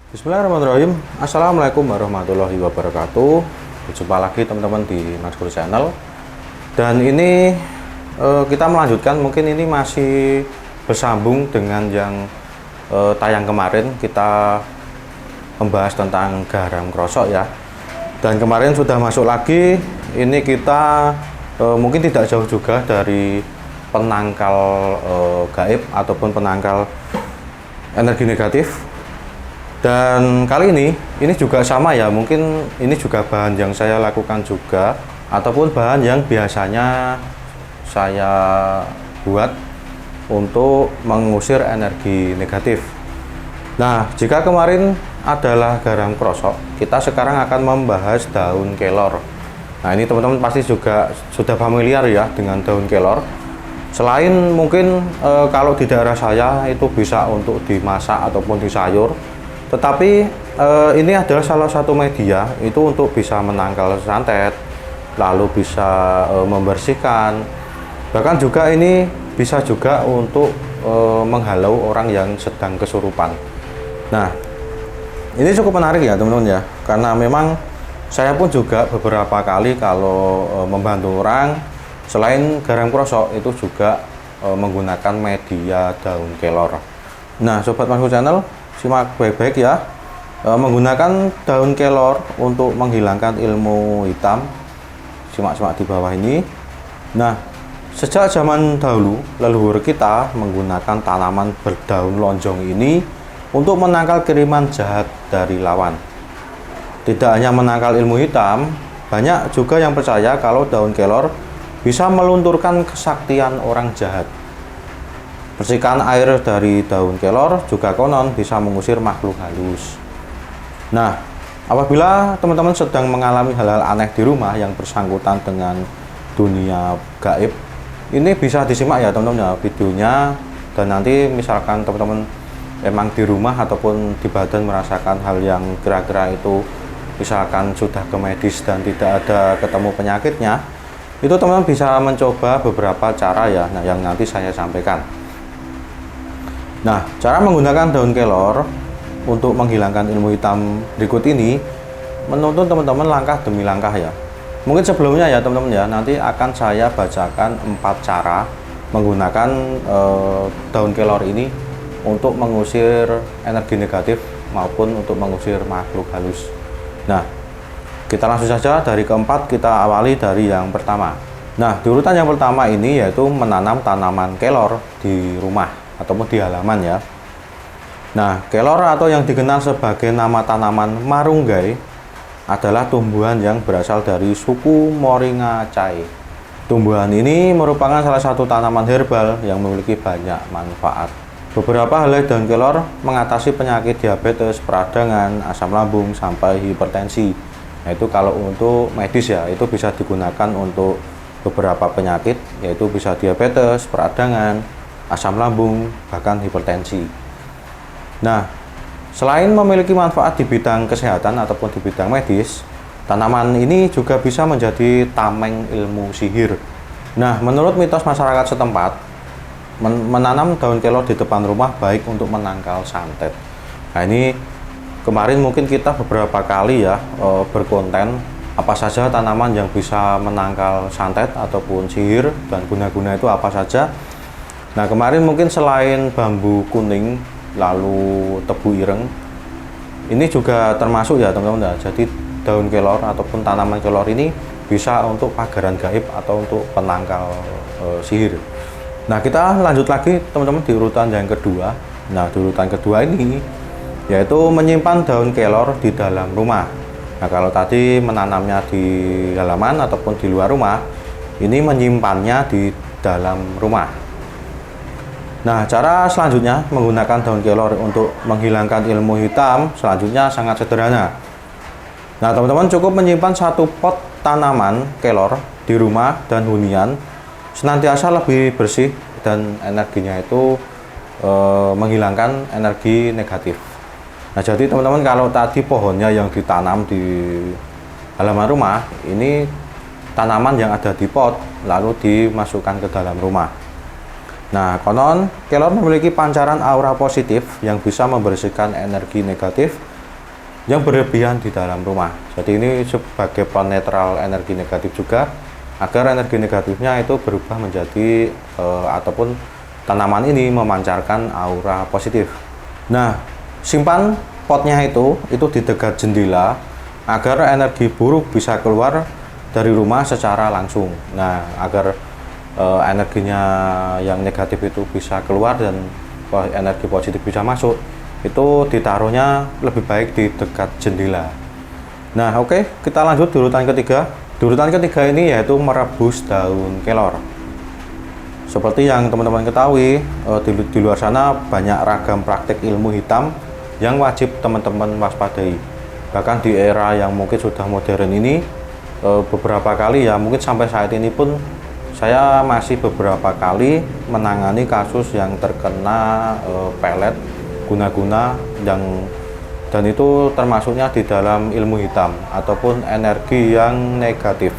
Bismillahirrahmanirrahim. Assalamualaikum warahmatullahi wabarakatuh. Jumpa lagi teman-teman di Maskur Channel. Dan ini kita melanjutkan, mungkin ini masih bersambung dengan yang tayang kemarin. Kita membahas tentang garam krosok ya. Dan kemarin sudah masuk lagi. Ini kita mungkin tidak jauh juga dari penangkal gaib ataupun penangkal energi negatif. Dan kali ini juga sama ya, mungkin ini juga bahan yang saya lakukan juga, ataupun bahan yang biasanya saya buat untuk mengusir energi negatif. Nah, jika kemarin adalah garam krosok, kita sekarang akan membahas daun kelor. Nah, ini teman-teman pasti juga sudah familiar ya dengan daun kelor. Selain mungkin kalau di daerah saya itu bisa untuk dimasak ataupun di sayur, tetapi ini adalah salah satu media itu untuk bisa menangkal santet, lalu bisa membersihkan, bahkan juga ini bisa juga untuk menghalau orang yang sedang kesurupan. Nah, ini cukup menarik ya teman-teman ya, karena memang saya pun juga beberapa kali kalau membantu orang, selain garam krosok itu juga menggunakan media daun kelor. Nah, Sobat Maskur Channel, simak baik-baik ya. Menggunakan daun kelor untuk menghilangkan ilmu hitam. Simak-simak di bawah ini. Nah, sejak zaman dahulu leluhur kita menggunakan tanaman berdaun lonjong ini untuk menangkal kiriman jahat dari lawan. Tidak hanya menangkal ilmu hitam, banyak juga yang percaya kalau daun kelor bisa melunturkan kesaktian orang jahat. Percikan air dari daun kelor juga konon bisa mengusir makhluk halus. Nah, apabila teman-teman sedang mengalami hal-hal aneh di rumah yang bersangkutan dengan dunia gaib, ini bisa disimak ya teman-teman ya videonya. Dan nanti misalkan teman-teman emang di rumah ataupun di badan merasakan hal yang kira-kira itu misalkan sudah ke medis dan tidak ada ketemu penyakitnya, itu teman-teman bisa mencoba beberapa cara ya, nah, yang nanti saya sampaikan. Nah, cara menggunakan daun kelor untuk menghilangkan ilmu hitam berikut ini menuntut teman-teman langkah demi langkah ya. Mungkin sebelumnya ya teman-teman ya, nanti akan saya bacakan 4 cara menggunakan daun kelor ini untuk mengusir energi negatif maupun untuk mengusir makhluk halus. Nah, kita langsung saja dari keempat, kita awali dari yang pertama. Nah, di urutan yang pertama ini yaitu menanam tanaman kelor di rumah ataupun di halaman ya. Nah, kelor atau yang dikenal sebagai nama tanaman marunggai adalah tumbuhan yang berasal dari suku Moringaceae. Tumbuhan ini merupakan salah satu tanaman herbal yang memiliki banyak manfaat. Beberapa helai daun kelor mengatasi penyakit diabetes, peradangan, asam lambung, sampai hipertensi. Nah, itu kalau untuk medis ya, itu bisa digunakan untuk beberapa penyakit, yaitu bisa diabetes, peradangan, asam lambung, bahkan hipertensi. Nah, selain memiliki manfaat di bidang kesehatan ataupun di bidang medis, tanaman ini juga bisa menjadi tameng ilmu sihir. Nah, menurut mitos masyarakat setempat, menanam daun kelor di depan rumah baik untuk menangkal santet. Nah, ini kemarin mungkin kita beberapa kali ya berkonten apa saja tanaman yang bisa menangkal santet ataupun sihir dan guna-guna itu apa saja. Nah, kemarin mungkin selain bambu kuning lalu tebu ireng, ini juga termasuk ya teman-teman. Jadi daun kelor ataupun tanaman kelor ini bisa untuk pagaran gaib atau untuk penangkal sihir. Nah, kita lanjut lagi teman-teman di urutan yang kedua. Nah, di urutan kedua ini yaitu menyimpan daun kelor di dalam rumah. Nah, kalau tadi menanamnya di halaman ataupun di luar rumah, ini menyimpannya di dalam rumah. Nah, cara selanjutnya menggunakan daun kelor untuk menghilangkan ilmu hitam selanjutnya sangat sederhana. Nah, teman-teman cukup menyimpan 1 pot tanaman kelor di rumah dan hunian senantiasa lebih bersih dan energinya itu menghilangkan energi negatif. Nah, jadi teman-teman kalau tadi pohonnya yang ditanam di halaman rumah, ini tanaman yang ada di pot lalu dimasukkan ke dalam rumah. Nah, konon kelor memiliki pancaran aura positif yang bisa membersihkan energi negatif yang berlebihan di dalam rumah. Jadi ini sebagai penetral energi negatif juga, agar energi negatifnya itu berubah menjadi ataupun tanaman ini memancarkan aura positif. Nah, simpan potnya itu di dekat jendela agar energi buruk bisa keluar dari rumah secara langsung. Nah, agar energinya yang negatif itu bisa keluar dan energi positif bisa masuk, itu ditaruhnya lebih baik di dekat jendela. Nah, oke, kita lanjut di urutan ketiga. Di urutan ketiga ini yaitu merebus daun kelor. Seperti yang teman-teman ketahui, di luar sana banyak ragam praktik ilmu hitam yang wajib teman-teman waspadai. Bahkan di era yang mungkin sudah modern ini, beberapa kali ya, mungkin sampai saat ini pun saya masih beberapa kali menangani kasus yang terkena pelet guna-guna dan itu termasuknya di dalam ilmu hitam ataupun energi yang negatif.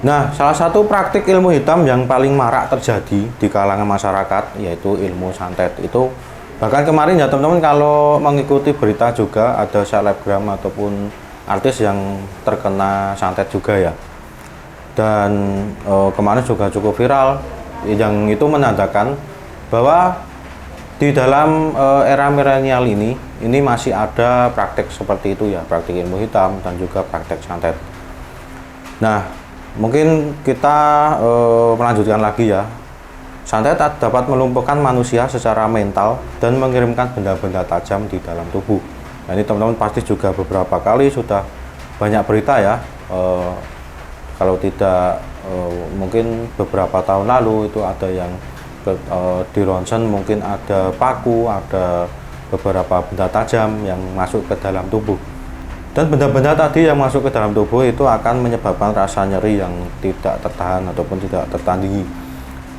Nah, salah satu praktik ilmu hitam yang paling marak terjadi di kalangan masyarakat yaitu ilmu santet. Itu bahkan kemarin ya teman-teman, kalau mengikuti berita juga ada selebgram ataupun artis yang terkena santet juga ya. Dan kemarin juga cukup viral, yang itu menandakan bahwa di dalam era milenial ini masih ada praktek seperti itu ya, praktek ilmu hitam dan juga praktek santet. Nah, mungkin kita melanjutkan lagi ya. Santet dapat melumpuhkan manusia secara mental dan mengirimkan benda-benda tajam di dalam tubuh. Nah, ini teman-teman pasti juga beberapa kali sudah banyak berita ya. Kalau tidak mungkin beberapa tahun lalu itu ada yang di ronsen, mungkin ada paku, ada beberapa benda tajam yang masuk ke dalam tubuh. Dan benda-benda tadi yang masuk ke dalam tubuh itu akan menyebabkan rasa nyeri yang tidak tertahan ataupun tidak tertandingi.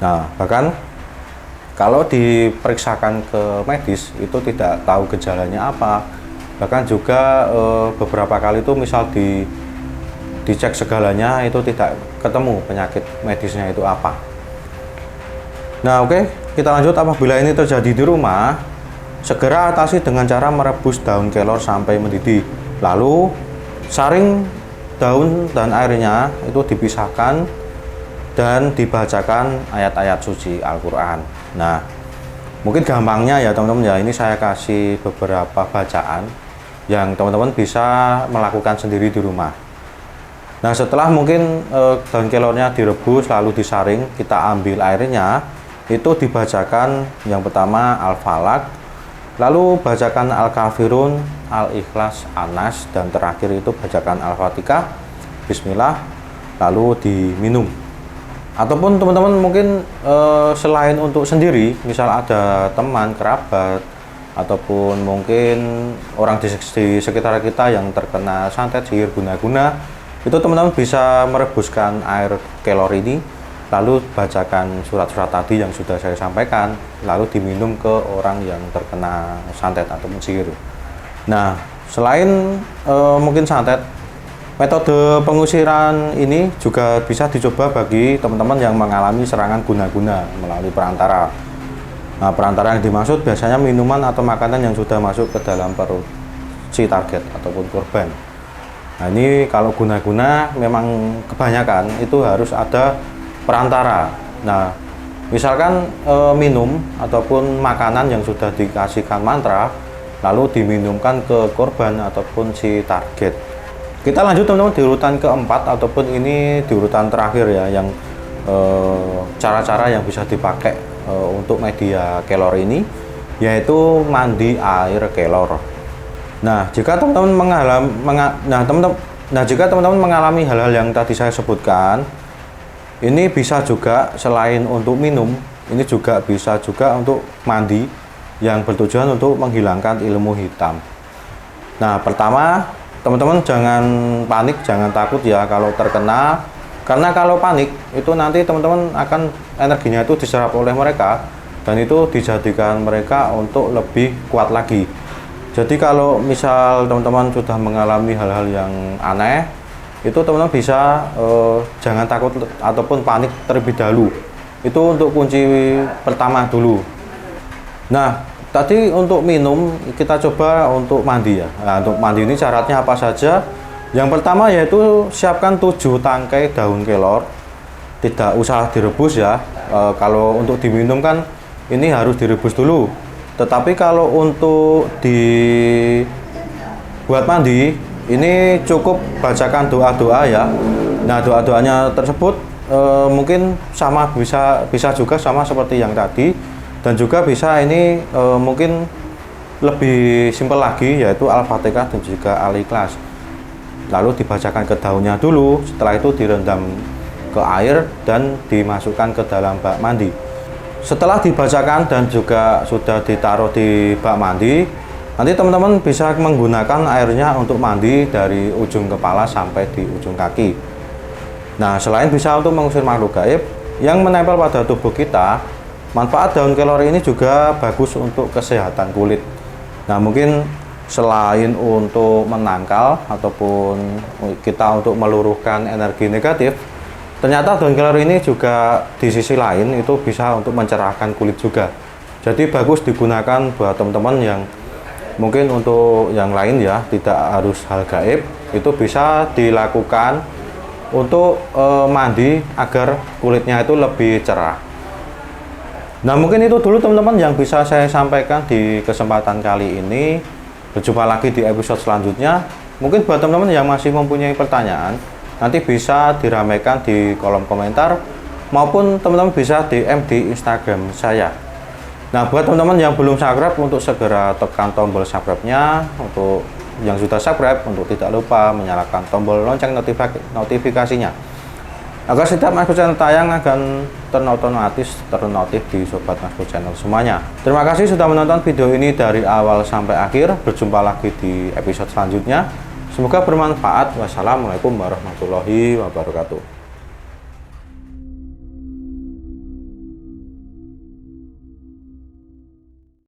Nah, bahkan kalau diperiksakan ke medis itu tidak tahu gejalanya apa. Bahkan juga beberapa kali itu misal dicek segalanya itu tidak ketemu penyakit medisnya itu apa. Nah, oke, kita lanjut. Apabila ini terjadi di rumah, segera atasi dengan cara merebus daun kelor sampai mendidih. Lalu saring daun dan airnya itu dipisahkan dan dibacakan ayat-ayat suci Al-Quran. Nah, mungkin gampangnya ya teman-teman ya, ini saya kasih beberapa bacaan yang teman-teman bisa melakukan sendiri di rumah. Nah, setelah mungkin daun kelornya direbus lalu disaring, kita ambil airnya, itu dibacakan yang pertama Al-Falaq, lalu bacakan Al-Kafirun, Al-Ikhlas, An-Nas, dan terakhir itu bacakan Al-Fatihah, Bismillah, lalu diminum. Ataupun teman-teman mungkin selain untuk sendiri, misal ada teman, kerabat, ataupun mungkin orang di sekitar kita yang terkena santet, sihir, guna-guna, itu teman-teman bisa merebuskan air kelor ini, lalu bacakan surat-surat tadi yang sudah saya sampaikan, lalu diminum ke orang yang terkena santet ataupun sihir. Nah, selain mungkin santet, metode pengusiran ini juga bisa dicoba bagi teman-teman yang mengalami serangan guna-guna melalui perantara. Nah, perantara yang dimaksud biasanya minuman atau makanan yang sudah masuk ke dalam perut si target ataupun korban. Nah, ini kalau guna-guna memang kebanyakan itu harus ada perantara. Nah, misalkan minum ataupun makanan yang sudah dikasihkan mantra lalu diminumkan ke korban ataupun si target. Kita lanjut teman-teman di urutan keempat ataupun ini di urutan terakhir ya, yang cara-cara yang bisa dipakai untuk media kelor ini, yaitu mandi air kelor. Nah, jika teman-teman mengalami hal-hal yang tadi saya sebutkan, ini bisa juga selain untuk minum, ini juga bisa juga untuk mandi yang bertujuan untuk menghilangkan ilmu hitam. Nah, pertama, teman-teman jangan panik, jangan takut ya kalau terkena, karena kalau panik itu nanti teman-teman akan energinya itu diserap oleh mereka dan itu dijadikan mereka untuk lebih kuat lagi. Jadi kalau misal teman-teman sudah mengalami hal-hal yang aneh, itu teman-teman bisa jangan takut ataupun panik terlebih dahulu. Itu untuk kunci pertama dulu. Nah, tadi untuk minum kita coba untuk mandi ya. Nah, untuk mandi ini syaratnya apa saja? Yang pertama yaitu siapkan 7 tangkai daun kelor. Tidak usah direbus ya. Kalau untuk diminum kan ini harus direbus dulu. Tetapi kalau untuk dibuat mandi, ini cukup bacakan doa-doa ya. Nah, doa-doanya tersebut mungkin sama bisa juga sama seperti yang tadi, dan juga bisa ini mungkin lebih simpel lagi, yaitu Al-Fatihah dan juga Al-Ikhlas. Lalu dibacakan ke daunnya dulu, setelah itu direndam ke air dan dimasukkan ke dalam bak mandi. Setelah dibacakan dan juga sudah ditaruh di bak mandi, nanti teman-teman bisa menggunakan airnya untuk mandi dari ujung kepala sampai di ujung kaki. Nah, selain bisa untuk mengusir makhluk gaib yang menempel pada tubuh kita, manfaat daun kelor ini juga bagus untuk kesehatan kulit. Nah, mungkin selain untuk menangkal ataupun kita untuk meluruhkan energi negatif, ternyata daun kelor ini juga di sisi lain itu bisa untuk mencerahkan kulit juga. Jadi bagus digunakan buat teman-teman yang mungkin untuk yang lain ya, tidak harus hal gaib, itu bisa dilakukan untuk mandi agar kulitnya itu lebih cerah. Nah, mungkin itu dulu teman-teman yang bisa saya sampaikan di kesempatan kali ini. Berjumpa lagi di episode selanjutnya. Mungkin buat teman-teman yang masih mempunyai pertanyaan, nanti bisa diramaikan di kolom komentar, maupun teman-teman bisa DM di Instagram saya. Nah, buat teman-teman yang belum subscribe, untuk segera tekan tombol subscribe-nya. Untuk yang sudah subscribe, untuk tidak lupa menyalakan tombol lonceng notifikasinya, agar setiap Masku Channel tayang akan ternotif di Sobat Masku Channel semuanya. Terima kasih sudah menonton video ini dari awal sampai akhir. Berjumpa lagi di episode selanjutnya. Semoga bermanfaat. Wassalamualaikum warahmatullahi wabarakatuh.